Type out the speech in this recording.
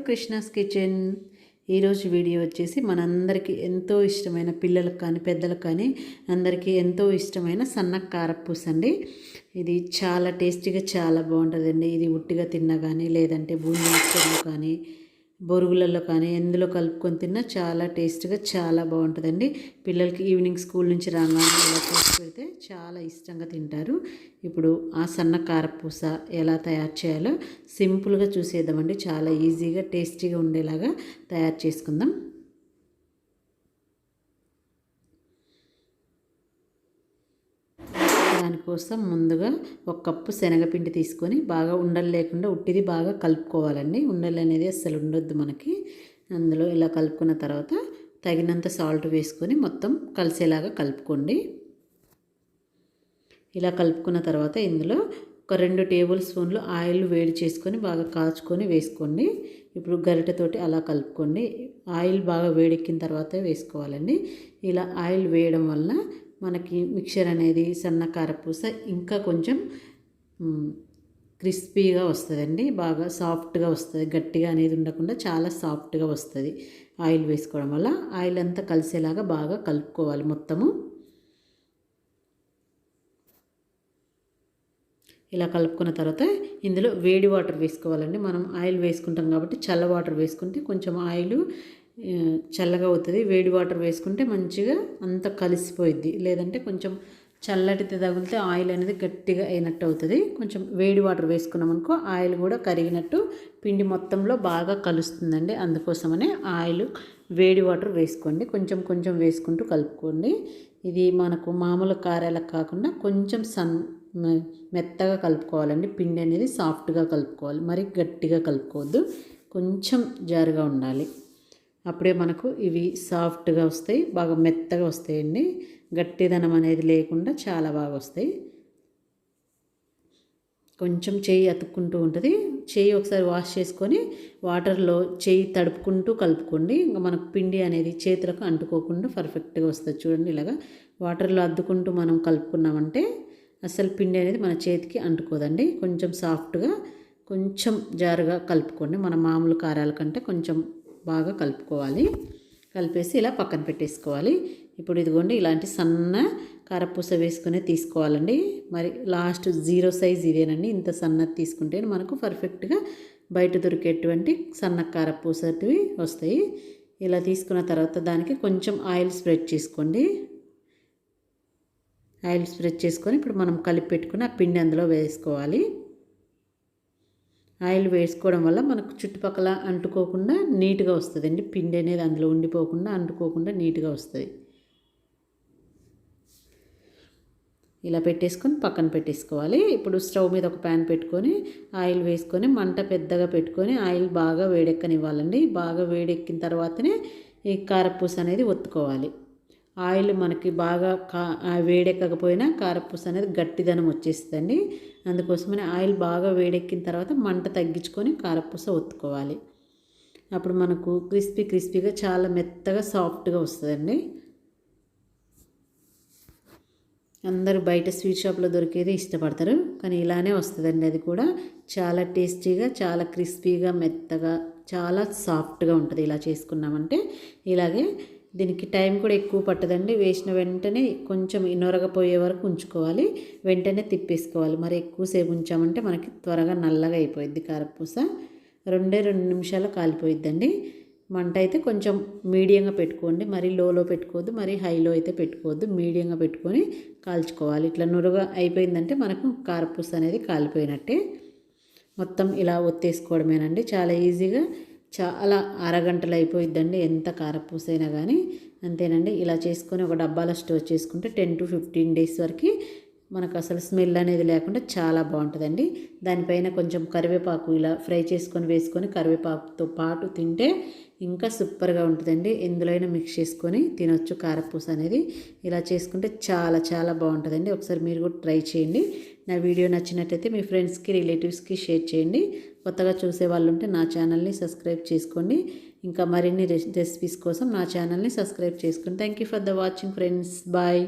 Krishna's kitchen. ఈరోజు video వచ్చేసి మనందరికీ ఎంతో ఇష్టమైన పిల్లలకు కానీ పెద్దలకు కానీ అందరికీ ఎంతో ఇష్టమైన సన్న కారపూస అండి. ఇది చాలా టేస్టీగా చాలా బాగుంటుందండి. ఇది ఉట్టిగా తిన్నా కానీ లేదంటే బూందీ మిక్చర్లో కానీ బొరుగులలో కానీ ఎందులో కలుపుకొని తిన్నా చాలా టేస్ట్గా చాలా బాగుంటుందండి. పిల్లలకి ఈవినింగ్ స్కూల్ నుంచి రాగానే ఇలా చేసి పెడితే చాలా ఇష్టంగా తింటారు. ఇప్పుడు ఆ సన్న కారపూస ఎలా తయారు చేయాలో సింపుల్గా చూసేద్దామండి. చాలా ఈజీగా టేస్టీగా ఉండేలాగా తయారు చేసుకుందాం. దానికోసం ముందుగా ఒక కప్పు శనగపిండి తీసుకొని బాగా ఉండలు లేకుండా ఉట్టిది బాగా కలుపుకోవాలండి. ఉండలు అనేది అస్సలు ఉండొద్దు మనకి. అందులో ఇలా కలుపుకున్న తర్వాత తగినంత సాల్ట్ వేసుకొని మొత్తం కలిసేలాగా కలుపుకోండి. ఇలా కలుపుకున్న తర్వాత ఇందులో ఒక 2 టేబుల్ స్పూన్లు ఆయిల్ వేడి చేసుకొని బాగా కాచుకొని వేసుకోండి. ఇప్పుడు గరిటెతోటి అలా కలుపుకోండి. ఆయిల్ బాగా వేడెక్కిన తర్వాత వేసుకోవాలండి. ఇలా ఆయిల్ వేయడం వల్ల మనకి మిక్చర్ అనేది సన్న కారపూస ఇంకా కొంచెం క్రిస్పీగా వస్తుందండి. బాగా సాఫ్ట్గా వస్తుంది. గట్టిగా అనేది ఉండకుండా చాలా సాఫ్ట్గా వస్తుంది ఆయిల్ వేసుకోవడం వల్ల. ఆయిల్ అంతా కలిసేలాగా బాగా కలుపుకోవాలి మొత్తము. ఇలా కలుపుకున్న తర్వాత ఇందులో వేడి వాటర్ వేసుకోవాలండి. మనం ఆయిల్ వేసుకుంటాం కాబట్టి చల్ల వాటర్ వేసుకుంటే కొంచెం ఆయిల్ చల్లగా అవుతుంది. వేడి వాటర్ వేసుకుంటే మంచిగా అంత కలిసిపోయిద్ది. లేదంటే కొంచెం చల్లటిది తగిలితే ఆయిల్ అనేది గట్టిగా అయినట్టు అవుతుంది. కొంచెం వేడి వాటర్ వేసుకున్నామనుకో ఆయిల్ కూడా కరిగినట్టు పిండి మొత్తంలో బాగా కలుస్తుందండి. అందుకోసమనే ఆయిల్ వేడి వాటర్ వేసుకోండి. కొంచెం కొంచెం వేసుకుంటూ కలుపుకోండి. ఇది మనకు మామూలు కారాలకు కాకుండా కొంచెం మెత్తగా కలుపుకోవాలండి. పిండి అనేది సాఫ్ట్గా కలుపుకోవాలి. మరి గట్టిగా కలుపుకోవద్దు. కొంచెం జారుగా ఉండాలి. అప్పుడే మనకు ఇవి సాఫ్ట్గా వస్తాయి. బాగా మెత్తగా వస్తాయండి. గట్టిదనం అనేది లేకుండా చాలా బాగా వస్తాయి. కొంచెం చెయ్యి అతుక్కుంటూ ఉంటుంది. చెయ్యి ఒకసారి వాష్ చేసుకొని వాటర్లో చెయ్యి తడుపుకుంటూ కలుపుకోండి. ఇంకా మనకు పిండి అనేది చేతులకు అంటుకోకుండా పర్ఫెక్ట్గా వస్తుంది. చూడండి, ఇలాగా వాటర్లో అద్దుకుంటూ మనం కలుపుకున్నామంటే అసలు పిండి అనేది మన చేతికి అంటుకోదండి. కొంచెం సాఫ్ట్గా కొంచెం జారుగా కలుపుకోండి. మన మామూలు కారాల కంటే కొంచెం బాగా కలుపుకోవాలి. కలిపేసి ఇలా పక్కన పెట్టేసుకోవాలి. ఇప్పుడు ఇదిగోండి ఇలాంటి సన్న కారపూస వేసుకునే తీసుకోవాలండి. మరి లాస్ట్ 0 సైజ్ ఇదేనండి. ఇంత సన్నది తీసుకుంటే మనకు పర్ఫెక్ట్గా బయట దొరికేటువంటి సన్న కారపూసవి వస్తాయి. ఇలా తీసుకున్న తర్వాత దానికి కొంచెం ఆయిల్ స్ప్రెడ్ చేసుకోండి. ఆయిల్ స్ప్రెడ్ చేసుకొని ఇప్పుడు మనం కలిపి పెట్టుకుని ఆ పిండి అందులో వేసుకోవాలి. ఆయిల్ వేసుకోవడం వల్ల మనకు చుట్టుపక్కల అంటుకోకుండా నీట్గా వస్తుందండి. పిండి అనేది అందులో ఉండిపోకుండా అంటుకోకుండా నీట్గా వస్తుంది. ఇలా పెట్టేసుకొని పక్కన పెట్టేసుకోవాలి. ఇప్పుడు స్టవ్ మీద ఒక ప్యాన్ పెట్టుకొని ఆయిల్ వేసుకొని మంట పెద్దగా పెట్టుకొని ఆయిల్ బాగా వేడెక్కనివ్వాలండి. బాగా వేడెక్కిన తర్వాతనే ఈ కారపూస అనేది ఒత్తుకోవాలి. ఆయిల్ మనకి బాగా వేడెక్కకపోయినా కారపూస అనేది గట్టిదనం వచ్చేస్తుందండి. అందుకోసమని ఆయిల్ బాగా వేడెక్కిన తర్వాత మంట తగ్గించుకొని కారపూస ఒత్తుకోవాలి. అప్పుడు మనకు క్రిస్పీగా చాలా మెత్తగా సాఫ్ట్గా వస్తుందండి. అందరూ బయట స్వీట్ షాప్లో దొరికేది ఇష్టపడతారు, కానీ ఇలానే వస్తుందండి. అది కూడా చాలా టేస్టీగా చాలా క్రిస్పీగా మెత్తగా చాలా సాఫ్ట్గా ఉంటుంది. ఇలా చేసుకున్నామంటే ఇలాగే దీనికి టైం కూడా ఎక్కువ పట్టదండి. వేసిన వెంటనే కొంచెం నొరగపోయే వరకు ఉంచుకోవాలి. వెంటనే తిప్పేసుకోవాలి. మరి ఎక్కువసేపు ఉంచామంటే మనకి త్వరగా నల్లగా అయిపోయిద్ది కారపూస. 2 నిమిషాలు కాలిపోయిద్దండి. మంట అయితే కొంచెం మీడియంగా పెట్టుకోండి. మరి లోలో పెట్టుకోవద్దు, మరి హైలో అయితే పెట్టుకోవద్దు. మీడియంగా పెట్టుకొని కాల్చుకోవాలి. ఇట్లా నురగ అయిపోయిందంటే మనకు కారపూస అనేది కాలిపోయినట్టే. మొత్తం ఇలా ఒత్తేసుకోవడమేనండి. చాలా ఈజీగా చాలా అరగంటలు అయిపోయిద్దండి. ఎంత కారపూస అయినా కానీ అంతేనండి. ఇలా చేసుకొని ఒక డబ్బాలో స్టోర్ చేసుకుంటే 10 to 15 డేస్ వరకు మనకు అసలు స్మెల్ అనేది లేకుండా చాలా బాగుంటుందండి. దానిపైన కొంచెం కరివేపాకు ఇలా ఫ్రై చేసుకొని వేసుకొని కరివేపాకుతో పాటు తింటే ఇంకా సూపర్గా ఉంటుందండి. ఎందులోనైనా మిక్స్ చేసుకొని తినొచ్చు కారపూస అనేది. ఇలా చేసుకుంటే చాలా చాలా బాగుంటుందండి. ఒకసారి మీరు కూడా ట్రై చేయండి. నా వీడియో నచ్చినట్టయితే మీ ఫ్రెండ్స్కి రిలేటివ్స్కి షేర్ చేయండి. కొత్తగా చూసే వాళ్ళు ఉంటే నా ఛానల్ని సబ్స్క్రైబ్ చేసుకోండి. ఇంకా మరిన్ని రెసిపీస్ కోసం నా ఛానల్ని సబ్స్క్రైబ్ చేసుకోండి. Thank you for the watching friends. Bye.